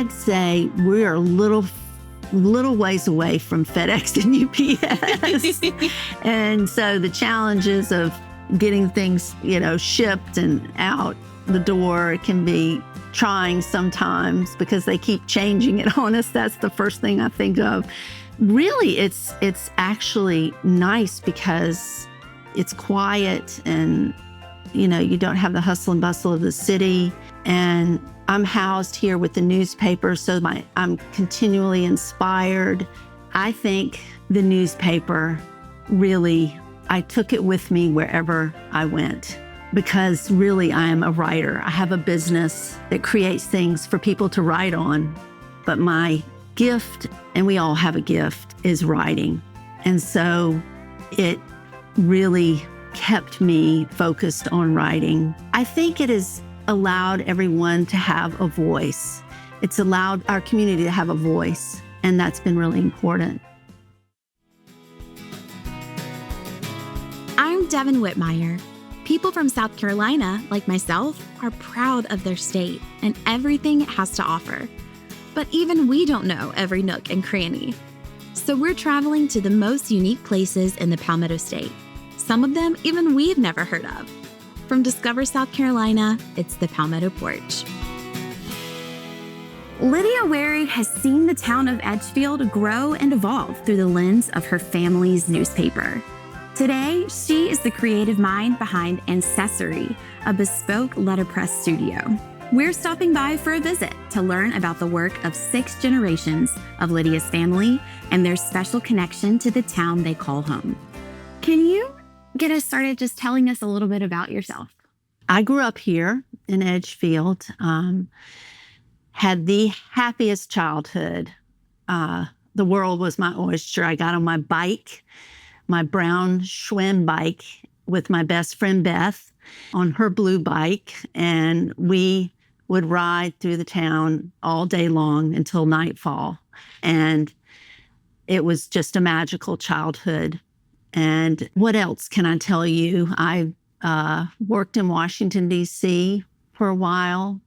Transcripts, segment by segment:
I'd say we're a little ways away from FedEx and UPS. And so the challenges of getting things, shipped and out the door can be trying sometimes because they keep changing it on us. That's the first thing I think of. Really, it's actually nice because it's quiet and, you don't have the hustle and bustle of the city. And I'm housed here with the newspaper, so I'm continually inspired. I think the newspaper really, I took it with me wherever I went because really I am a writer. I have a business that creates things for people to write on, but my gift, and we all have a gift, is writing. And so it really kept me focused on writing. I think it has allowed everyone to have a voice. It's allowed our community to have a voice, and that's been really important. I'm Devyn Whitmire. People from South Carolina, like myself, are proud of their state and everything it has to offer. But even we don't know every nook and cranny. So we're traveling to the most unique places in the Palmetto State. Some of them even we've never heard of. From Discover South Carolina, it's the Palmetto Porch. Lydia Wherry has seen the town of Edgefield grow and evolve through the lens of her family's newspaper. Today, she is the creative mind behind Ancesserie, a bespoke letterpress studio. We're stopping by for a visit to learn about the work of 6 generations of Lydia's family and their special connection to the town they call home. Can you get us started just telling us a little bit about yourself? I grew up here in Edgefield, had the happiest childhood. The world was my oyster. I got on my bike, my brown Schwinn bike, with my best friend Beth on her blue bike, and we would ride through the town all day long until nightfall. And it was just a magical childhood. And what else can I tell you? I worked in Washington, D.C. for a while,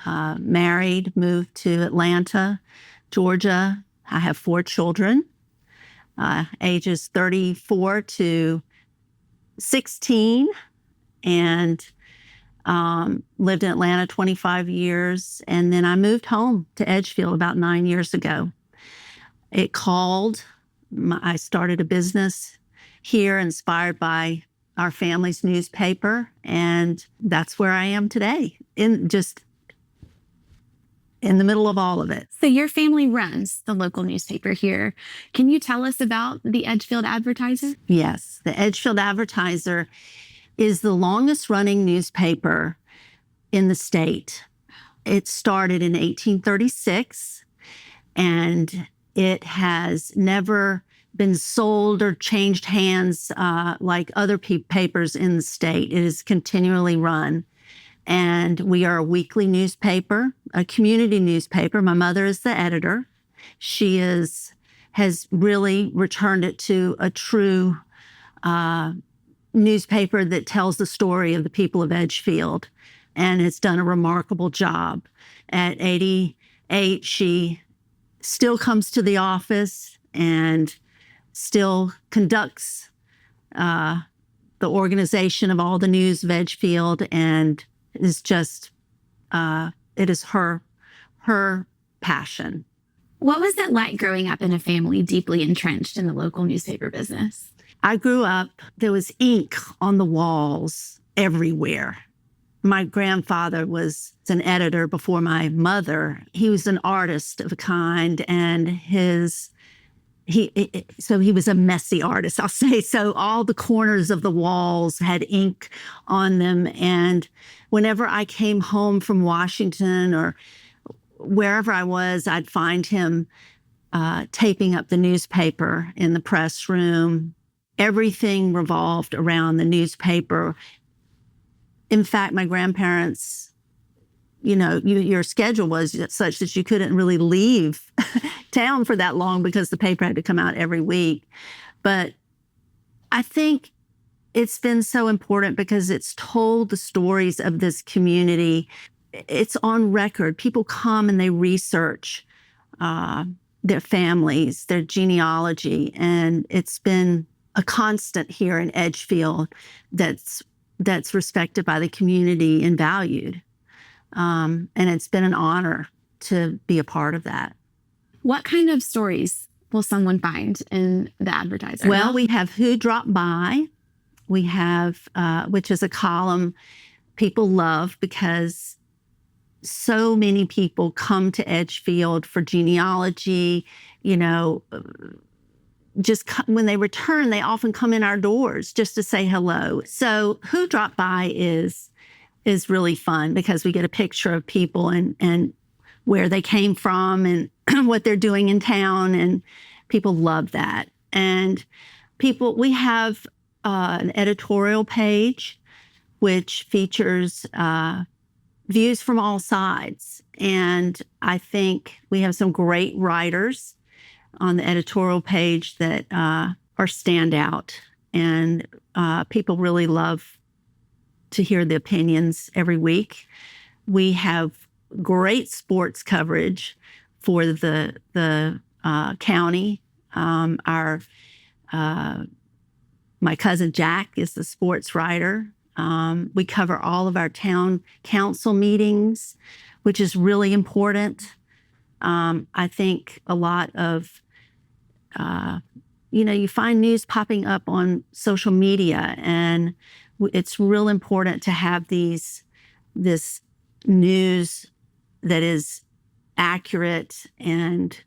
married, moved to Atlanta, Georgia. I have 4 children, ages 34 to 16, and lived in Atlanta 25 years. And then I moved home to Edgefield about 9 years ago. It called. I started a business here inspired by our family's newspaper, and that's where I am today, in the middle of all of it. So your family runs the local newspaper here. Can you tell us about the Edgefield Advertiser? Yes, the Edgefield Advertiser is the longest running newspaper in the state. It started in 1836, and it has never been sold or changed hands like other papers in the state. It is continually run. And we are a weekly newspaper, a community newspaper. My mother is the editor. She has really returned it to a true newspaper that tells the story of the people of Edgefield, and has done a remarkable job. At 88, she still comes to the office and still conducts the organization of all the news of Edgefield, and is just, it is her passion. What was it like growing up in a family deeply entrenched in the local newspaper business? I grew up, there was ink on the walls everywhere. My grandfather was an editor before my mother. He was an artist of a kind, and he was a messy artist, I'll say. So all the corners of the walls had ink on them. And whenever I came home from Washington or wherever I was, I'd find him taping up the newspaper in the press room. Everything revolved around the newspaper. In fact, my grandparents, your schedule was such that you couldn't really leave town for that long because the paper had to come out every week. But I think it's been so important because it's told the stories of this community it's on record. People come and they research their families, their genealogy, and it's been a constant here in Edgefield that's respected by the community and valued. And it's been an honor to be a part of that. What kind of stories will someone find in the Advertiser? Well, we have Who Dropped By. We have, which is a column people love because so many people come to Edgefield for genealogy, just when they return, they often come in our doors just to say hello. So Who Dropped By is really fun because we get a picture of people and where they came from and what they're doing in town, and people love that. And we have an editorial page which features views from all sides. And I think we have some great writers on the editorial page that are standout. And people really love to hear the opinions every week. We have great sports coverage for the county. My cousin Jack is the sports writer. We cover all of our town council meetings, which is really important. I think a lot of, you find news popping up on social media, and it's real important to have this news that is accurate and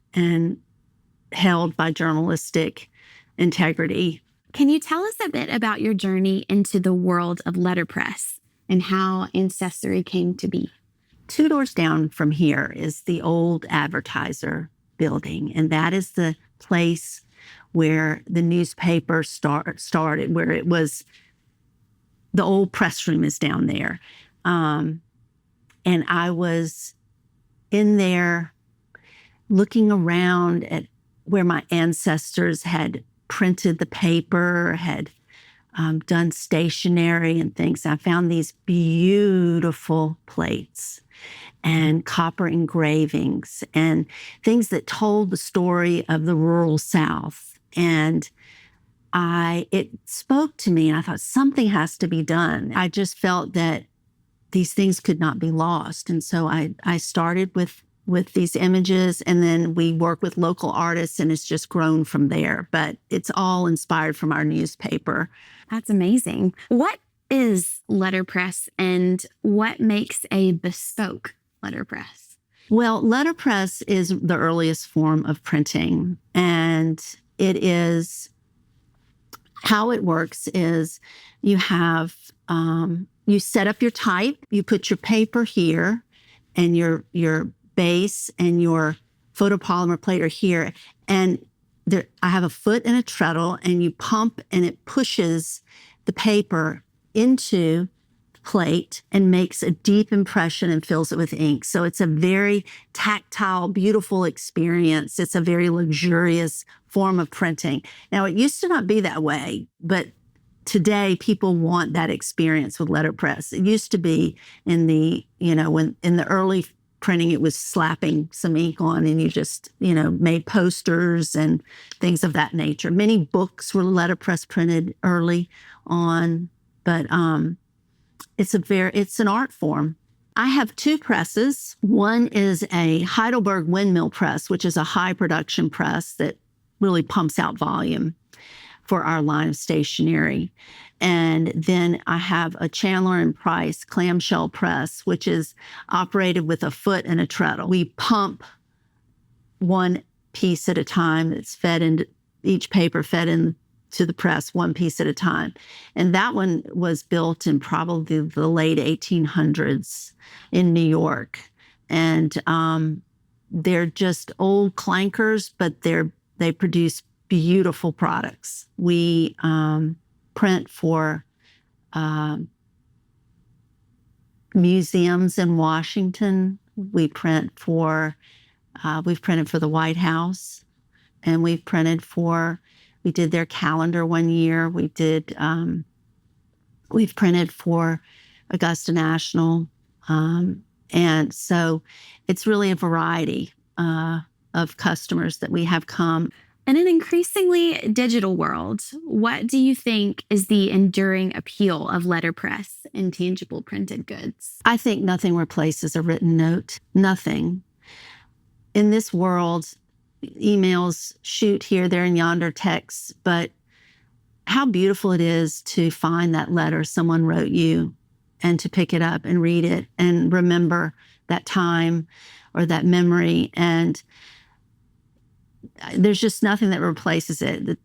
held by journalistic integrity. Can you tell us a bit about your journey into the world of letterpress and how Ancesserie came to be? 2 doors down from here is the old Advertiser building, and that is the place where the newspaper started, where it was, the old press room is down there. And I was in there looking around at where my ancestors had printed the paper, had done stationery and things. I found these beautiful plates and copper engravings and things that told the story of the rural South. And it spoke to me, and I thought something has to be done. I just felt that these things could not be lost. And so I started with these images, and then we work with local artists, and it's just grown from there. But it's all inspired from our newspaper. That's amazing. What is letterpress, and what makes a bespoke letterpress? Well, letterpress is the earliest form of printing, and it is, how it works is you have, you set up your type, you put your paper here, and your base and your photopolymer plate are here. And I have a foot and a treadle, and you pump and it pushes the paper into the plate and makes a deep impression and fills it with ink. So it's a very tactile, beautiful experience. It's a very luxurious form of printing. Now, it used to not be that way, but today people want that experience with letterpress. It used to be in the, when in the early printing, it was slapping some ink on and you just, made posters and things of that nature. Many books were letterpress printed early on, but it's an art form. I have 2 presses. One is a Heidelberg windmill press, which is a high production press that really pumps out volume for our line of stationery. And then I have a Chandler and Price clamshell press, which is operated with a foot and a treadle. We pump one piece at a time. It's fed into each paper, fed into the press one piece at a time. And that one was built in probably the late 1800s in New York. And they're just old clankers, but they produce beautiful products. We print for museums in Washington. We've printed for the White House, and we did their calendar one year. We've printed for Augusta National, And so it's really a variety of customers that we have come. In an increasingly digital world, what do you think is the enduring appeal of letterpress and tangible printed goods? I think nothing replaces a written note. Nothing. In this world, emails shoot here, there, and yonder texts, but how beautiful it is to find that letter someone wrote you and to pick it up and read it and remember that time or that memory. And there's just nothing that replaces it.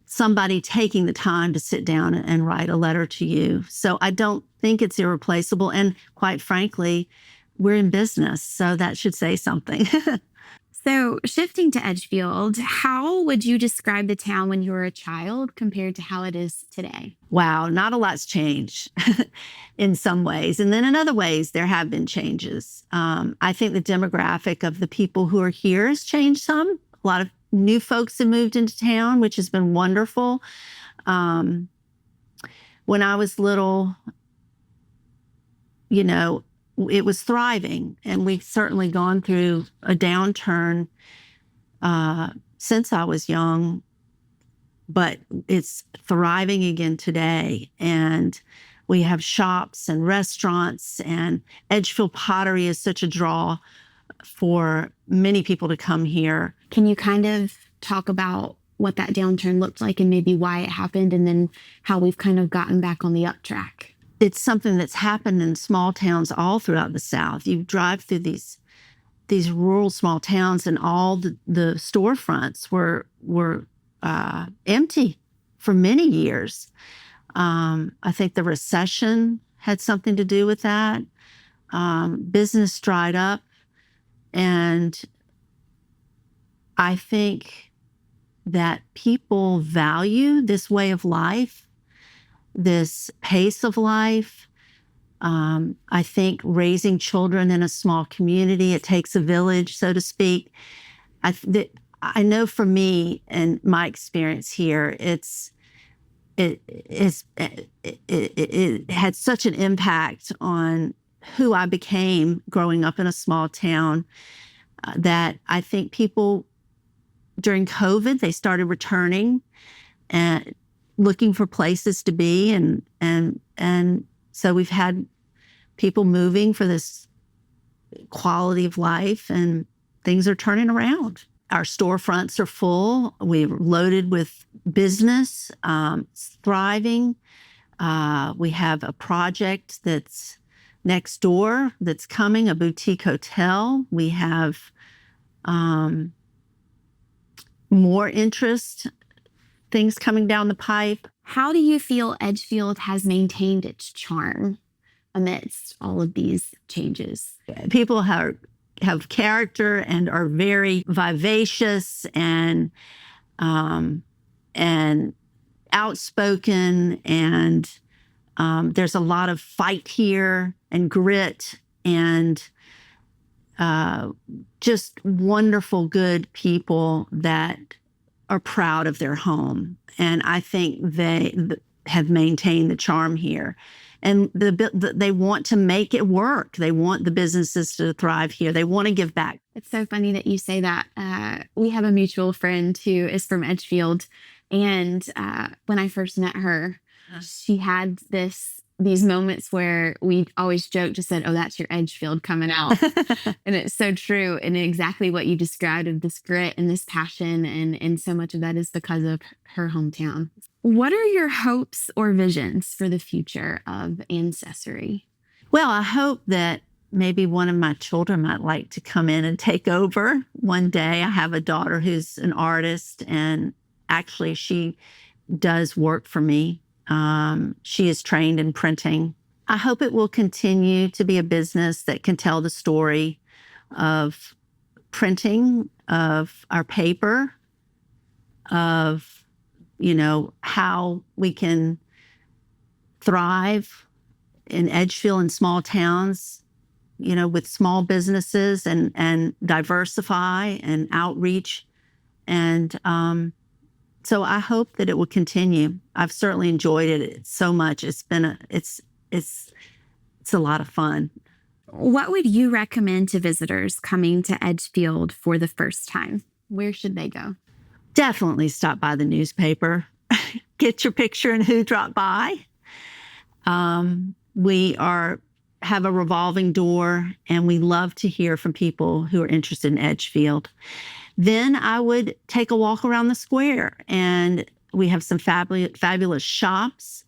Somebody taking the time to sit down and write a letter to you. So I don't think it's irreplaceable. And quite frankly, we're in business, so that should say something. So shifting to Edgefield, how would you describe the town when you were a child compared to how it is today? Wow, not a lot's changed in some ways. And then in other ways, there have been changes. I think the demographic of the people who are here has changed some. A lot of new folks have moved into town, which has been wonderful. When I was little, it was thriving, and we've certainly gone through a downturn since I was young, but it's thriving again today. And we have shops and restaurants, and Edgefield pottery is such a draw for many people to come here. Can you kind of talk about what that downturn looked like and maybe why it happened, and then how we've kind of gotten back on the up track? It's something that's happened in small towns all throughout the South. You drive through these rural small towns, and all the storefronts were empty for many years. I think the recession had something to do with that. Business dried up, and I think that people value this way of life, this pace of life. I think raising children in a small community, it takes a village, so to speak. I know for me and my experience here, it had such an impact on who I became growing up in a small town that I think people during COVID, they started returning and looking for places to be, and so we've had people moving for this quality of life, and things are turning around. Our storefronts are full. We're loaded with business, thriving. We have a project that's next door that's coming, a boutique hotel. We have more interest, things coming down the pipe. How do you feel Edgefield has maintained its charm amidst all of these changes? People have character and are very vivacious and outspoken, and there's a lot of fight here and grit and just wonderful, good people that are proud of their home. And I think they have maintained the charm here. And they want to make it work. They want the businesses to thrive here. They want to give back. It's so funny that you say that. We have a mutual friend who is from Edgefield. And when I first met her, she had these moments where we always joked, just said, "Oh, that's your Edgefield coming out." And it's so true. And exactly what you described of this grit and this passion. And so much of that is because of her hometown. What are your hopes or visions for the future of Ancesserie? Well, I hope that maybe one of my children might like to come in and take over one day. I have a daughter who's an artist, and actually she does work for me. She is trained in printing. I hope it will continue to be a business that can tell the story of printing, of our paper, of, how we can thrive in Edgefield and small towns, with small businesses and diversify and outreach. And so I hope that it will continue. I've certainly enjoyed it so much. It's been it's a lot of fun. What would you recommend to visitors coming to Edgefield for the first time? Where should they go? Definitely stop by the newspaper. Get your picture and who dropped by. We have a revolving door, and we love to hear from people who are interested in Edgefield. Then I would take a walk around the square, and we have some fabulous shops.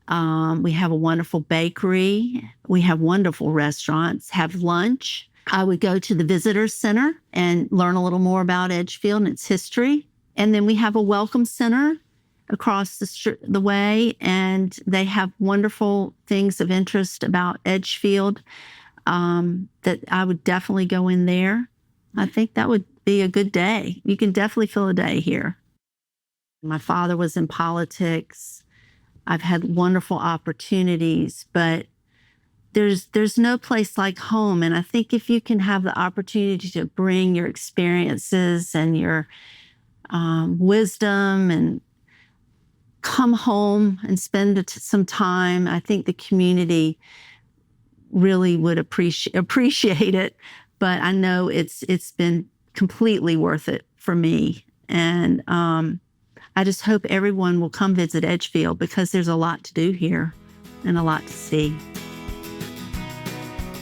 We have a wonderful bakery. We have wonderful restaurants. Have lunch. I would go to the visitor center and learn a little more about Edgefield and its history. And then we have a welcome center across the way, and they have wonderful things of interest about Edgefield that I would definitely go in there. I think that would be a good day. You can definitely fill a day here. My father was in politics. I've had wonderful opportunities, but there's no place like home. And I think if you can have the opportunity to bring your experiences and your wisdom and come home and spend some time, I think the community really would appreciate it. But I know it's been completely worth it for me. And I just hope everyone will come visit Edgefield, because there's a lot to do here and a lot to see.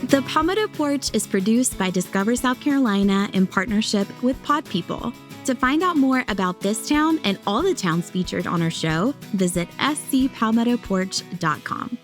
The Palmetto Porch is produced by Discover South Carolina in partnership with Pod People. To find out more about this town and all the towns featured on our show, visit scpalmettoporch.com.